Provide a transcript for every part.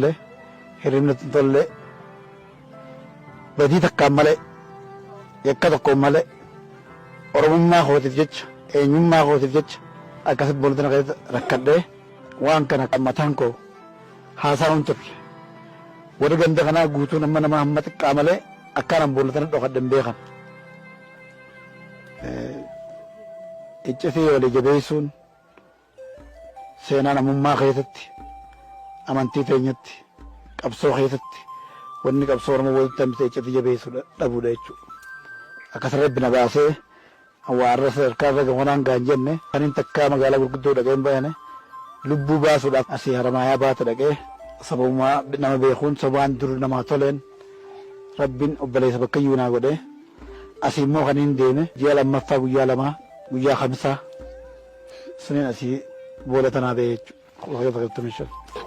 له هرمنا تطلع بدي تكمل يكاد كمل ورم ما هو تجج إنيم ما هو تجج أكاسب بولتنا كده ركضه وان كنا كمتانكو حاسون تر ورجند كنا غوتو نما محمد كمل أكارم بولتنا دوخدم بيخان إجتي ولا جبيسون سينا نمما خيتتي أمانتي تينيتي قبصو خيتتي وني قبصو رمو ولتمتي إجتي جبيسون أبو دايتشو أكثر ربنا باسه أوارث الكافة كمان غانجنة أنين تكا مقالة بركضو دقيم بينه لبو باسو دا أسي هرمايا بات دقيه سبوما نما بيخون سبوان در نما تولين ربين أبلي سبكيونا قده أسي مو خنين دينه جيالا مفا ويا خمسة سنين أسي بولتنا بيجو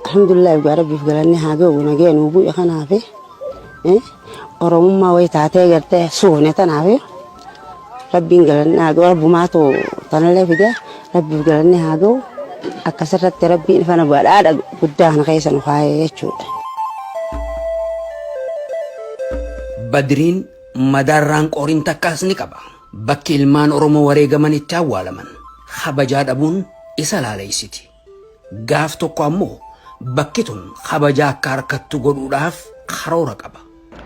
الحمد لله يا ربي فقالني هاجو ونجين وبوي خنافي أرمما ويتعتي قرته سونة تنافي ربي قالني هاجو رب ماتو تنالي فيدا ربي قالني هاجو أكسرت ربي فأنا بقول هذا قدامنا خيسا نخاية يشود بدرين مداران قورين تكاسني كبا bakki ilmaan Oromoo wareegaman itti awwaalaman kabajaa dhabuun isa laaleessiti. Gaaf tokko ammoo bakki tun kabajaa akka harkattu godhuudhaaf karoora qaba.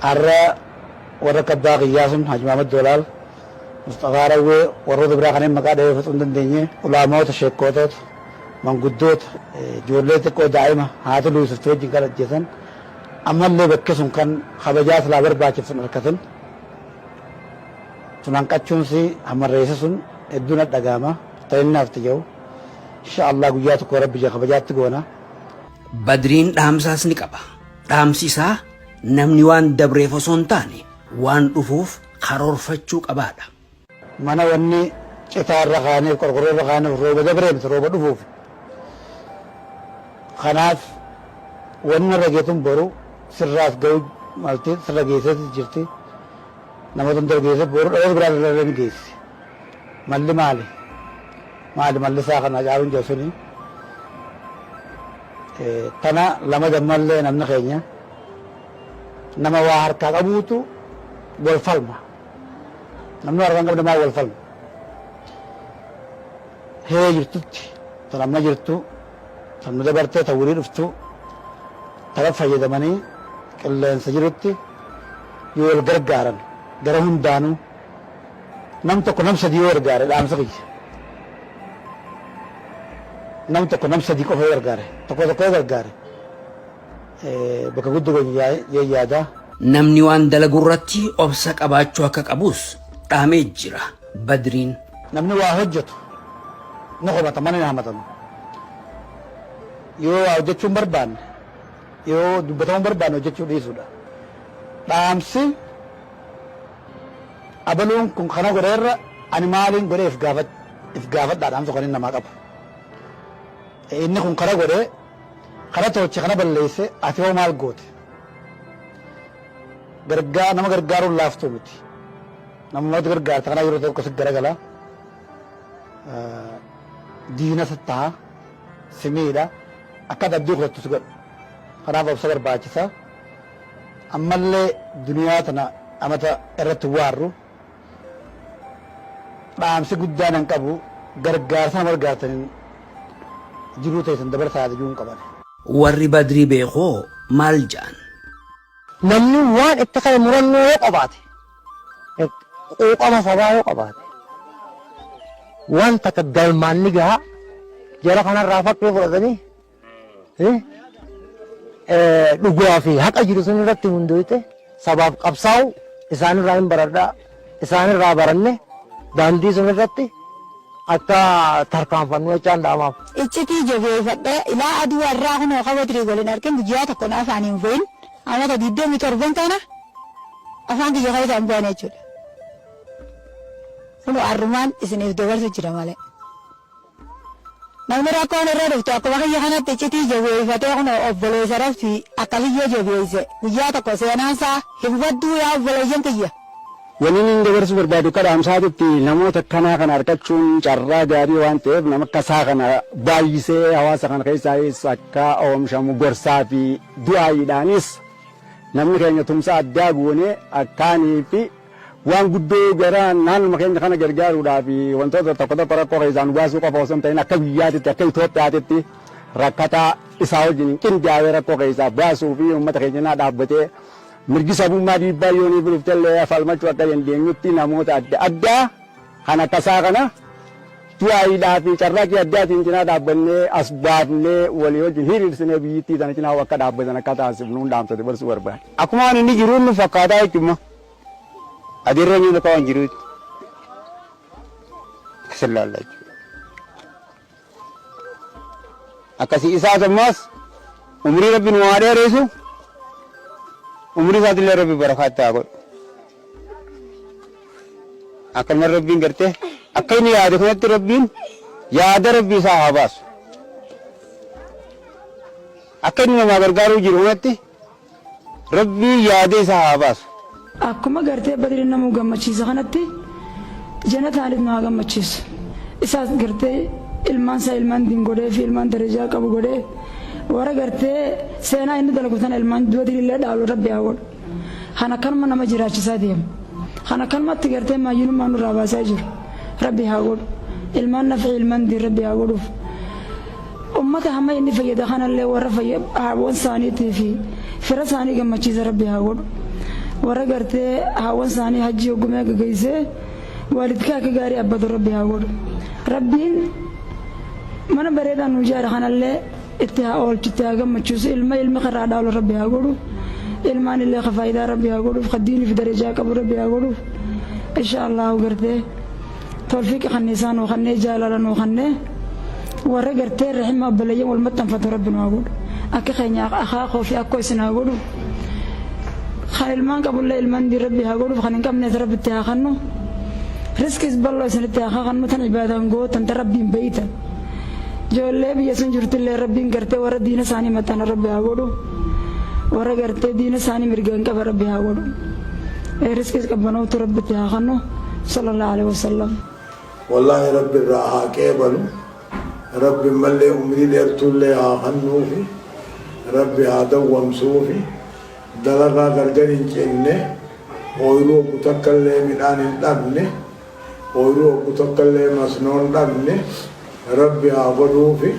Har'a warra kabbaa Qiyyaasun Haji Mahamad Dolaal Mustafaa Rawwee warroota biraa kanneen maqaa dheereffachuu hin dandeenye ulaamoota sheekkootota manguddoota ijoollee xiqqoo daa'ima haati luusiftuu wajjin kan ajjeesan ammallee bakki sun kan kabajaa silaa barbaachisu harkatan tunanqachuunsi hamarreessa sun hedduun dhaga'ama ta'innaaf ta'u inshallah guyyaa tokko rabbi kabajaatti goona. Badriin dhaamsaas ni qaba. Dhaamsi isaa namni waan dabreef osoo hin taane waan dhufuuf karoorfachuu qabaadha. Mana wanni citaa irra kaaniif qorqorroo irra kaaniif rooba dabree miti rooba dhufuuf. Kanaaf wanni irra geetun boru sirraaf ga'u malti sirra geesseeti jirti. Nama tun geesse boru dhaloota biraa irra ni geessi. Malli malli isaa kana ajaa'ibuun jiru suni. Tana lama dammallee namni keenya nama waa harkaa qabuutu wal falma. Namni harkaan qabne maa wal falma. Hee jirtutti tan amma jirtu tan nu dabartee tan walii dhuftu tana fayyadamanii qilleensa jirutti yoo wal gargaaran gara hundaanuu nam tokko nam sadii yoo gargaare dhaamsa kiyya. Nam tokko nam sadii qofa yoo gargaare tokko yoo gargaare bakka guddoo yaada. Namni waan dalagu irratti obsa qabaachuu akka qabus dhaamee jira Badriin. Namni waa hojjetu ni hubata mana ni hamatamu. Yoo waa hojjechuun barbaanne yoo dubbatamuu barbaanne hojjechuu dhiisuudha. Dhaamsi abaluun kun kana godheerra ani maaliin godhee if gaafadhaa dhaamsa kan inni namaa qabu. Inni kun kana godhee kana tolche kana balleesse ati hoo maal goote. Nama gargaaruun laaftuu miti. Namummaatu gargaarta kana yeroo tokko si garagala. Diina ta'a simiidha akka abdii kudhattu si godhu. Kanaaf obsa barbaachisa. Ammallee duniyaa tana amata irratti waarru dhaamsi guddaan hin qabu gargaarsa nama gargaartaniin jiruu teessan dabarsaa jiruun qaban. Warri Badrii beekoo maal ja'an? namni waan itti kana murannoo yoo qabaate quuqama sabaa yoo qabaate waan takka galmaanni gahaa jara kanarraa fakkii fudhatanii dhugaa fi haqa jiru sun irratti hundoofte sabaaf qabsaa'u isaanirraa hin baradhaa isaanirraa baranne daandii sun irratti akka tarkaanfannu jechaan dhaamaaf. Iccitii jabeeffadhee ilaa aduu irraa kunoo qabatrii godhin argin guyyaa tokko na afaan hin bu'in amata 27 kana afaan kiyya kaayita hin bu'an jechuudha. Kunoo arrumaan isiniif dabarsu jira malee. Namni rakkoon irra dhuftu akkuma kiyya kanatti iccitii jabeeffatee kunoo obboleessa rafti akka biyyoo jabeesse guyyaa tokko seenaansaa hin wadduu yaa obboleeyyan kiyya. Waliin dabarsu barbaadu kada amsaatitti namoota akkanaa kana argachuun carraa gaarii waan ta'eef nama akkasaa kana baay'isee hawaasa kana keessaayis akka oomishamu gorsaa fi du'aayiidhaanis namni keenya tumsa addaa goonee akkaanii fi waan guddoo gara naannuma keenya kana gargaaruudhaaf wantoota tokko tokko rakkoo keessaa nu baasuu qofa osoo hin ta'in akka biyyaatitti akka Itoophiyaatitti rakkataa isaa wajjin qindaa'ee rakkoo keessaa baasuu fi uummata keenya dhaabbatee mirgi sabummaa dhiibbaa yoonii biliftallee falmachuu akka dandeenyutti namoota adda addaa kan akkasaa kana du'aayiidhaa fi carraaqii addaatiin cinaa dhaabbannee as baafnee walii wajjin hiriirsinee biyyittii sana cinaa akka dhaabbatan akka taasifnu dhaamsate barsuu barbaade. Akkuma inni jiruun nu fakkaataa jechuudha. Adeerra nyina kawan jiruutti. Kasallalaa jechuudha. Akkasii isaas ammas umrii rabbi nu haa dheereessu. Umrii isaatillee rabbi barakaatti haa godhu. Akkuma rabbiin gartee akka inni yaade kanatti rabbiin yaada rabbi isaa haa baasu. Akka inni namaa gargaaruu jiru kanatti rabbii yaada isaa haa baasu. Akkuma gartee Badriin namuu gammachiisa kanatti Janataanis nu haa gammachiisu. Isaas gartee ilmaan isaa ilmaan diin godhee fi ilmaan darajaa qabu godhee warra gartee seenaa inni dalagu sana ilmaan Badriillee dhaalu rabbi haa godhu. Kan akkanuma nama jiraachisaa deemu. Kan akkanumatti gartee maayyinummaa nurraa baasaa jiru. Rabbi haa godhu. Ilmaan nafii ilmaan diin rabbi haa godhuuf. Ummata hamma inni fayyada kanallee warra haawwan isaaniitii fi fira isaanii gammachiisa rabbi haa godhu. Warra gartee haawwan isaanii hajji hoggumee gaggeessee waalidkaa akka gaarii abbatu rabbi haa godhu. Rabbiin mana bareedaa nu ijaara kanallee itti haa oolchu itti haa gammachiisu ilmi karaa dhaalu rabbi haa godhu. Ilmaan illee ka faayidaa rabbi haa godhuuf ka diinii fi darajaa qabu rabbi haa godhuuf. Inshaallahu gartee tolfiiqa kanniisaa nuu kannee jaalala nuu kannee warra gartee rahima abbalayyan wal maxxanfatu rabbi nu haa godhu. Akka keenya akaakoo fi akkoo isin haa godhu. Kan ilmaan qabullee ilmaan diin rabbi haa godhuuf kan hin qabnees rabbi itti haa kannu. Riskis bal'oo isinitti haa kannu tan ibaadaan gootan tan rabbiin beeytan. Ijoollee biyya sun jirtillee rabbiin gartee warra diina isaanii maxxana rabbi haa godhu. Warra gartee diina isaanii mirgaan qaba rabbi haa godhu. Riskis qabbanootu rabbi itti haa kannu. Sallallahu alaihi wasallam. Wallahi rabbi irraa haa qeebalu. Rabbi mallee umrii dheertuullee haa kannuufi. Rabbi haa dawwamsuufi. Dalagaa gargar hin cinne. Ooyiruu obbu takkallee midhaan hin dhabne. Ooyiruu obbu takkallee masnoo hin dhabne. Rabbi haa godhuufi.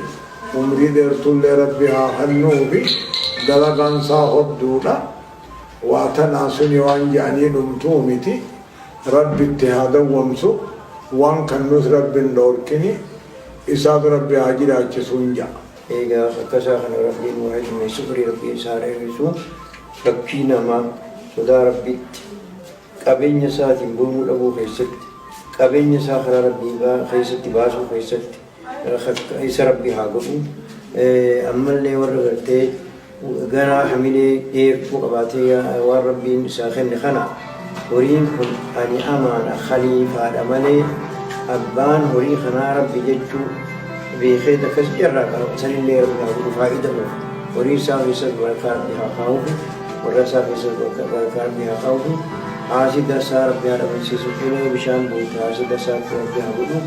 Umrii dheertuullee rabbi haa kannuufi. Dalagaan isaa hodduudha. Waa tanaa suni waan jedhanii dhumtuu miti. Rabbi itti haa dawwamsu. Waan kannus rabbi hin dhoorkini. Isaatu rabbi haa jiraachisu hin ja'a. Egaa akkasaa kana rabbiin waa himeessu firii rabbii isaa dheerisu rabbii namaa sodaa rabbiitti qabeenya isaatiin boonuu dhabuu keessatti qabeenya isaa karaa rabbii keessatti baasuu keessatti isa rabbii haa godhu. Ammallee warra gartee garaa hamilee dheertuu qabaatee waan rabbiin isaa kenne kana horiin kun ani amaana khaliifaadha malee abbaan horii kanaa rabbi jechuu beekee akkas irraa sanillee rabbi haa godhu faayidaa qabu. Horii isaa keessatti barakaa rabbi haa kaa'uufi warra isaa keessatti barakaa rabbi haa kaa'uufi haasida isaa rabbi haa dhabamsiisu fuulee bishaan buute haasida isaa rabbi haa godhu.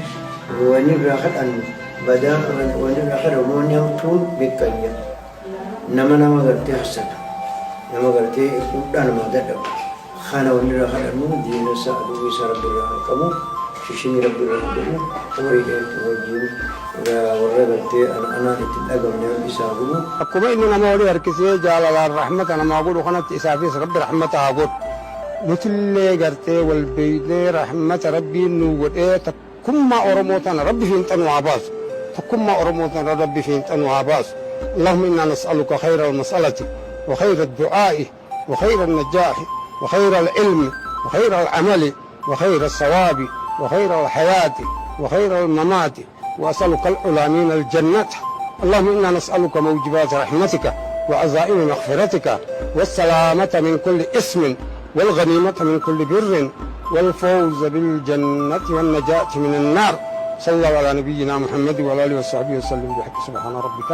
Wanni irraa kadhannu badaa wanni irraa kadhamoonni hamtuun beekayya nama gartee hassada nama gartee dhuudhaa nama dadhabu kana wanni irraa kadhannu diina isaa aduu isaa rabbi irraa haa qabu. Shishini rabbi irraa godhu horii dheertuu wajjin warra gartee anaan ittiin dhagamne rabbi isaa godhu. Akkuma inni nama olii harkisee jaalalaan rahmata namaa godhu kanatti isaafis rabbi rahmata haa godhu. Nutillee gartee wal beeynee rahmata rabbiin nu godhee takkummaa Oromoo tana rabbi fiinxanuu haa baasu. Takkummaa Oromoo tana rabbi fiinxanuu haa baasu. اللهم إنا نسألك خير المسألة وخير الدعاء وخير النجاح وخير العلم وخير العمل وخير الثواب وخير الحياة وخير الممات وأسألك العلا من الجنة. اللهم إنا نسألك موجبات رحمتك وعزائم مغفرتك والسلامة من كل اسم والغنيمة من كل بر والفوز بالجنة والنجاة من النار. صلى الله على نبينا محمد وعلى آله وصحبه وسلم بحق سبحان ربك.